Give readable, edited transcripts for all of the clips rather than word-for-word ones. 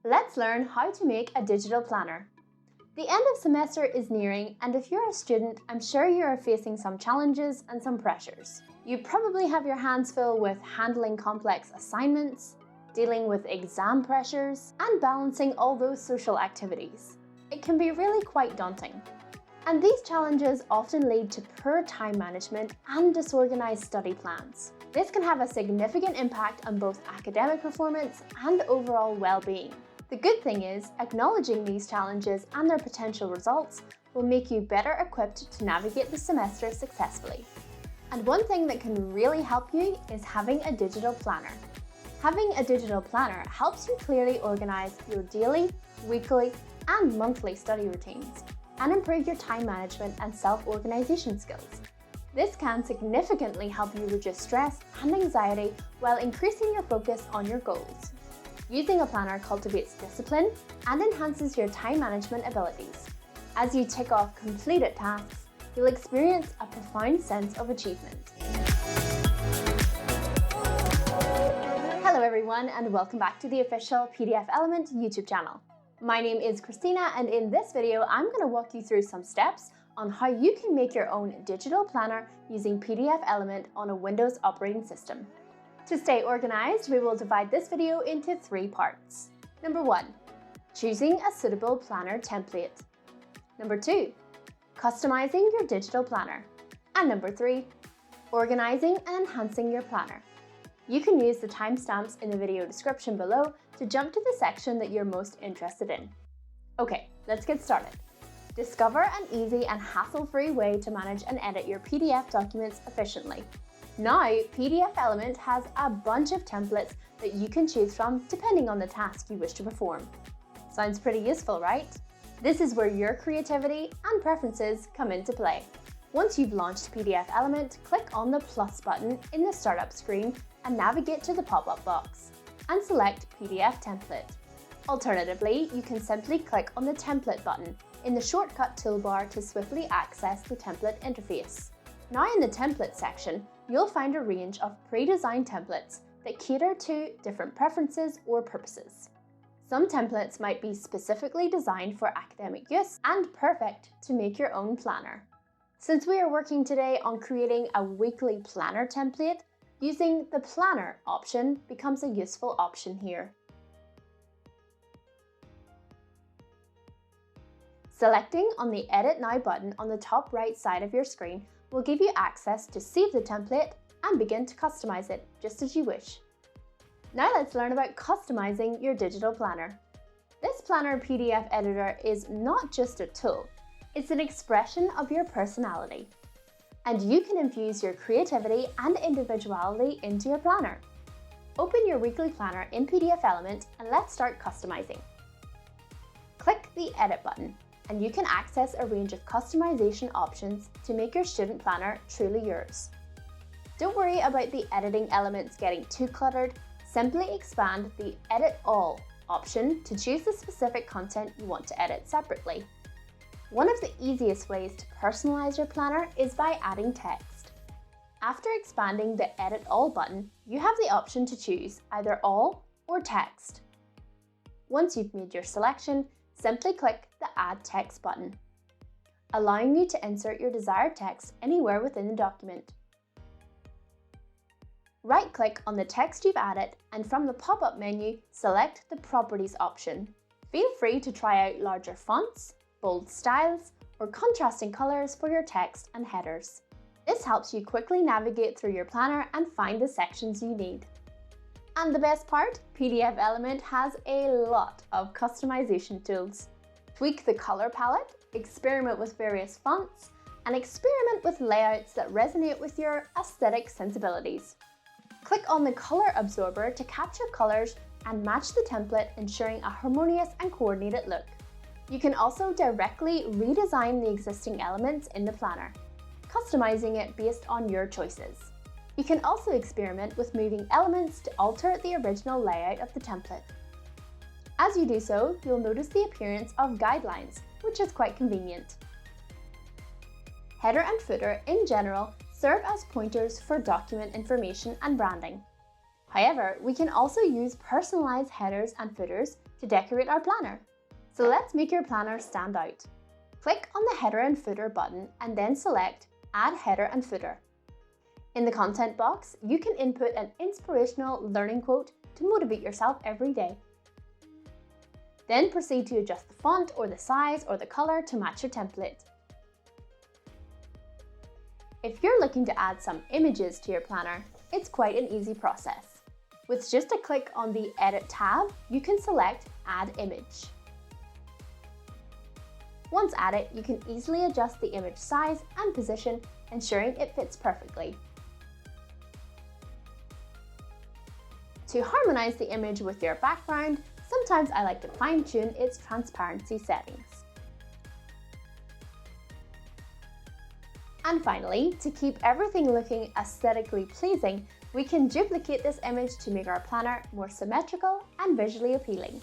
Let's learn how to make a digital planner. The end of semester is nearing, and if you're a student, I'm sure you are facing some challenges and some pressures. You probably have your hands full with handling complex assignments, dealing with exam pressures, and balancing all those social activities. It can be really quite daunting. And these challenges often lead to poor time management and disorganized study plans. This can have a significant impact on both academic performance and overall well-being. The good thing is, acknowledging these challenges and their potential results will make you better equipped to navigate the semester successfully. And one thing that can really help you is having a digital planner. Having a digital planner helps you clearly organize your daily, weekly, and monthly study routines, and improve your time management and self-organization skills. This can significantly help you reduce stress and anxiety while increasing your focus on your goals. Using a planner cultivates discipline and enhances your time management abilities. As you tick off completed tasks, you'll experience a profound sense of achievement. Hello everyone, and welcome back to the official PDFelement YouTube channel. My name is Christina, and in this video I'm going to walk you through some steps on how you can make your own digital planner using PDFelement on a Windows operating system. To stay organized, we will divide this video into 3 parts. Number 1, choosing a suitable planner template. Number 2, customizing your digital planner. And number 3, organizing and enhancing your planner. You can use the timestamps in the video description below to jump to the section that you're most interested in. Okay, let's get started. Discover an easy and hassle-free way to manage and edit your PDF documents efficiently. Now, PDFelement has a bunch of templates that you can choose from depending on the task you wish to perform. Sounds pretty useful, right? This is where your creativity and preferences come into play. Once you've launched PDFelement, click on the plus button in the startup screen and navigate to the pop-up box and select PDF template. Alternatively, you can simply click on the template button in the shortcut toolbar to swiftly access the template interface. Now in the template section, you'll find a range of pre-designed templates that cater to different preferences or purposes. Some templates might be specifically designed for academic use and perfect to make your own planner. Since we are working today on creating a weekly planner template, using the planner option becomes a useful option here. Selecting on the Edit Now button on the top right side of your screen will give you access to save the template and begin to customize it just as you wish. Now let's learn about customizing your digital planner. This planner PDF editor is not just a tool, it's an expression of your personality. And you can infuse your creativity and individuality into your planner. Open your weekly planner in PDFelement and let's start customizing. Click the Edit button, and you can access a range of customization options to make your student planner truly yours. Don't worry about the editing elements getting too cluttered, simply expand the Edit All option to choose the specific content you want to edit separately. One of the easiest ways to personalize your planner is by adding text. After expanding the Edit All button, you have the option to choose either all or text. Once you've made your selection, simply click the Add Text button, allowing you to insert your desired text anywhere within the document. Right-click on the text you've added and from the pop-up menu, select the Properties option. Feel free to try out larger fonts, bold styles, or contrasting colors for your text and headers. This helps you quickly navigate through your planner and find the sections you need. And the best part, PDFelement has a lot of customization tools. Tweak the color palette, experiment with various fonts, and experiment with layouts that resonate with your aesthetic sensibilities. Click on the color absorber to capture colors and match the template, ensuring a harmonious and coordinated look. You can also directly redesign the existing elements in the planner, customizing it based on your choices. You can also experiment with moving elements to alter the original layout of the template. As you do so, you'll notice the appearance of guidelines, which is quite convenient. Header and footer in general serve as pointers for document information and branding. However, we can also use personalized headers and footers to decorate our planner. So let's make your planner stand out. Click on the Header and Footer button and then select Add Header and Footer. In the content box, you can input an inspirational learning quote to motivate yourself every day. Then proceed to adjust the font or the size or the color to match your template. If you're looking to add some images to your planner, it's quite an easy process. With just a click on the Edit tab, you can select Add Image. Once added, you can easily adjust the image size and position, ensuring it fits perfectly. To harmonize the image with your background, sometimes I like to fine-tune its transparency settings. And finally, to keep everything looking aesthetically pleasing, we can duplicate this image to make our planner more symmetrical and visually appealing.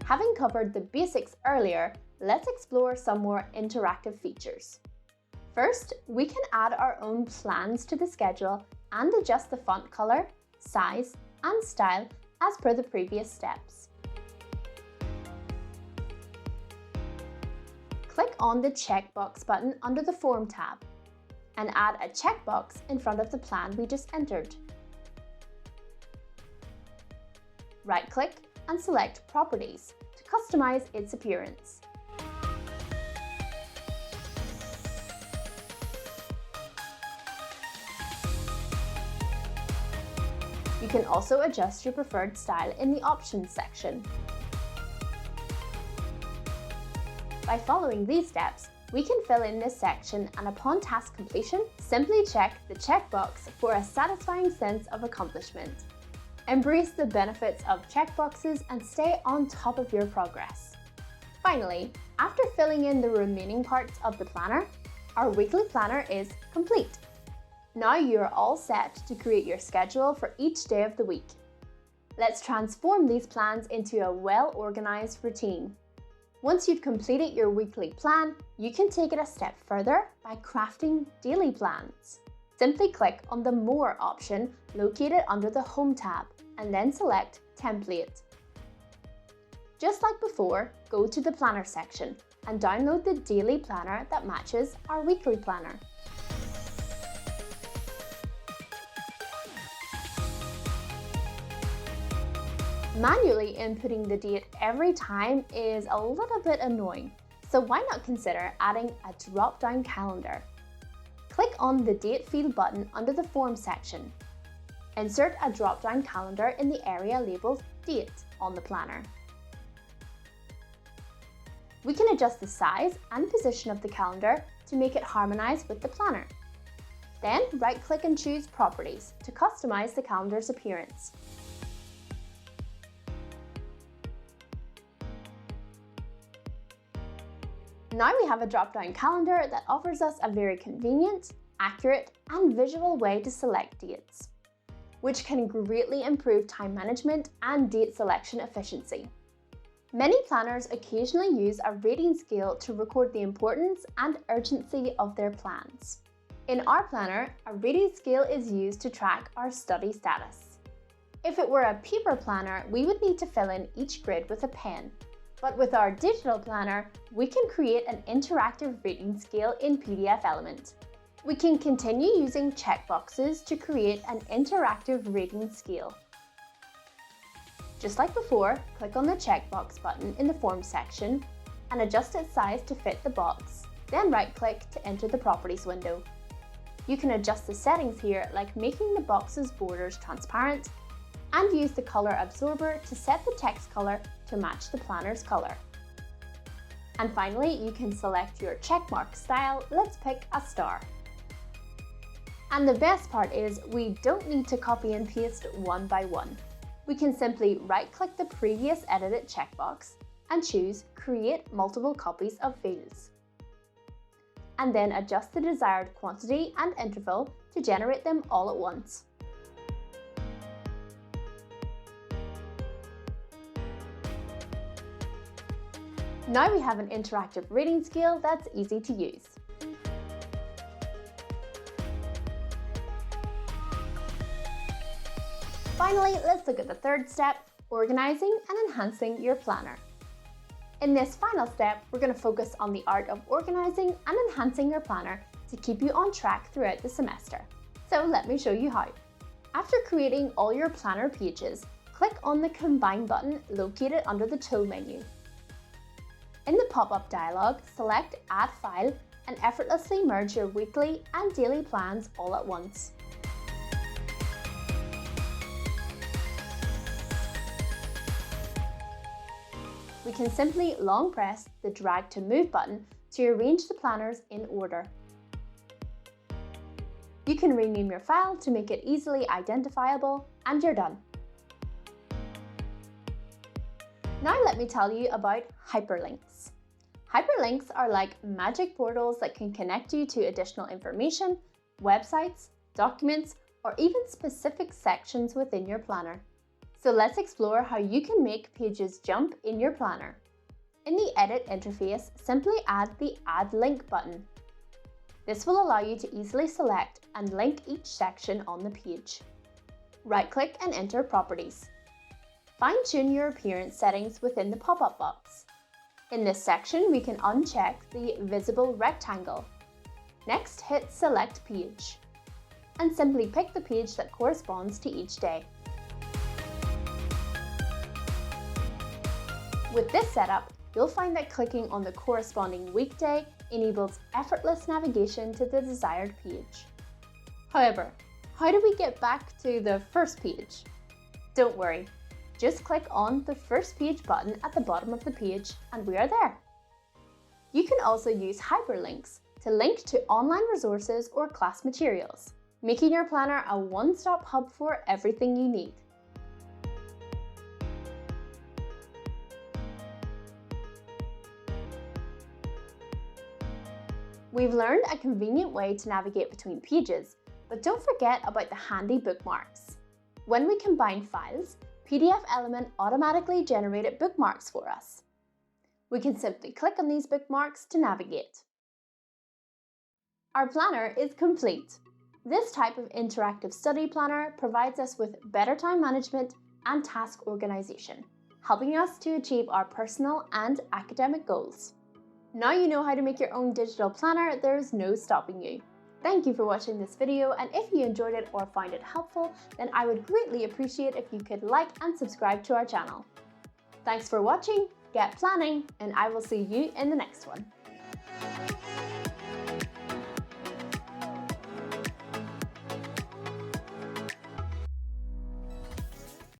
Having covered the basics earlier, let's explore some more interactive features. First, we can add our own plans to the schedule and adjust the font color, size, and style as per the previous steps. Click on the checkbox button under the Form tab and add a checkbox in front of the plan we just entered. Right-click and select Properties to customize its appearance. You can also adjust your preferred style in the Options section. By following these steps, we can fill in this section, and upon task completion, simply check the checkbox for a satisfying sense of accomplishment. Embrace the benefits of checkboxes and stay on top of your progress. Finally, after filling in the remaining parts of the planner, our weekly planner is complete. Now you are all set to create your schedule for each day of the week. Let's transform these plans into a well-organized routine. Once you've completed your weekly plan, you can take it a step further by crafting daily plans. Simply click on the More option located under the Home tab and then select Template. Just like before, go to the Planner section and download the daily planner that matches our weekly planner. Manually inputting the date every time is a little bit annoying, so why not consider adding a drop-down calendar? Click on the Date field button under the Form section. Insert a drop-down calendar in the area labeled Date on the planner. We can adjust the size and position of the calendar to make it harmonize with the planner. Then right-click and choose Properties to customize the calendar's appearance. Now we have a drop-down calendar that offers us a very convenient, accurate, and visual way to select dates, which can greatly improve time management and date selection efficiency. Many planners occasionally use a rating scale to record the importance and urgency of their plans. In our planner, a rating scale is used to track our study status. If it were a paper planner, we would need to fill in each grid with a pen. But with our digital planner, we can create an interactive rating scale in PDFelement. We can continue using checkboxes to create an interactive rating scale. Just like before, click on the checkbox button in the Form section and adjust its size to fit the box. Then right-click to enter the Properties window. You can adjust the settings here, like making the box's borders transparent, and use the color absorber to set the text color to match the planner's color. And finally, you can select your checkmark style. Let's pick a star. And the best part is we don't need to copy and paste one by one. We can simply right-click the previous edited checkbox and choose Create Multiple Copies of Fields. And then adjust the desired quantity and interval to generate them all at once. Now we have an interactive rating scale that's easy to use. Finally, let's look at the third step, organizing and enhancing your planner. In this final step, we're going to focus on the art of organizing and enhancing your planner to keep you on track throughout the semester. So let me show you how. After creating all your planner pages, click on the Combine button located under the Tool menu. In the pop-up dialog, select Add File and effortlessly merge your weekly and daily plans all at once. We can simply long press the Drag to Move button to arrange the planners in order. You can rename your file to make it easily identifiable, and you're done. Now let me tell you about hyperlinks. Hyperlinks are like magic portals that can connect you to additional information, websites, documents, or even specific sections within your planner. So let's explore how you can make pages jump in your planner. In the Edit interface, simply add the Add Link button. This will allow you to easily select and link each section on the page. Right-click and enter Properties. Fine-tune your appearance settings within the pop-up box. In this section, we can uncheck the visible rectangle. Next, hit Select Page, and simply pick the page that corresponds to each day. With this setup, you'll find that clicking on the corresponding weekday enables effortless navigation to the desired page. However, how do we get back to the first page? Don't worry, just click on the First Page button at the bottom of the page and we are there. You can also use hyperlinks to link to online resources or class materials, making your planner a one-stop hub for everything you need. We've learned a convenient way to navigate between pages, but don't forget about the handy bookmarks. When we combine files, PDFelement automatically generated bookmarks for us. We can simply click on these bookmarks to navigate. Our planner is complete. This type of interactive study planner provides us with better time management and task organization, helping us to achieve our personal and academic goals. Now you know how to make your own digital planner, there is no stopping you. Thank you for watching this video, and if you enjoyed it or find it helpful, then I would greatly appreciate if you could like and subscribe to our channel. Thanks for watching, get planning, and I will see you in the next one.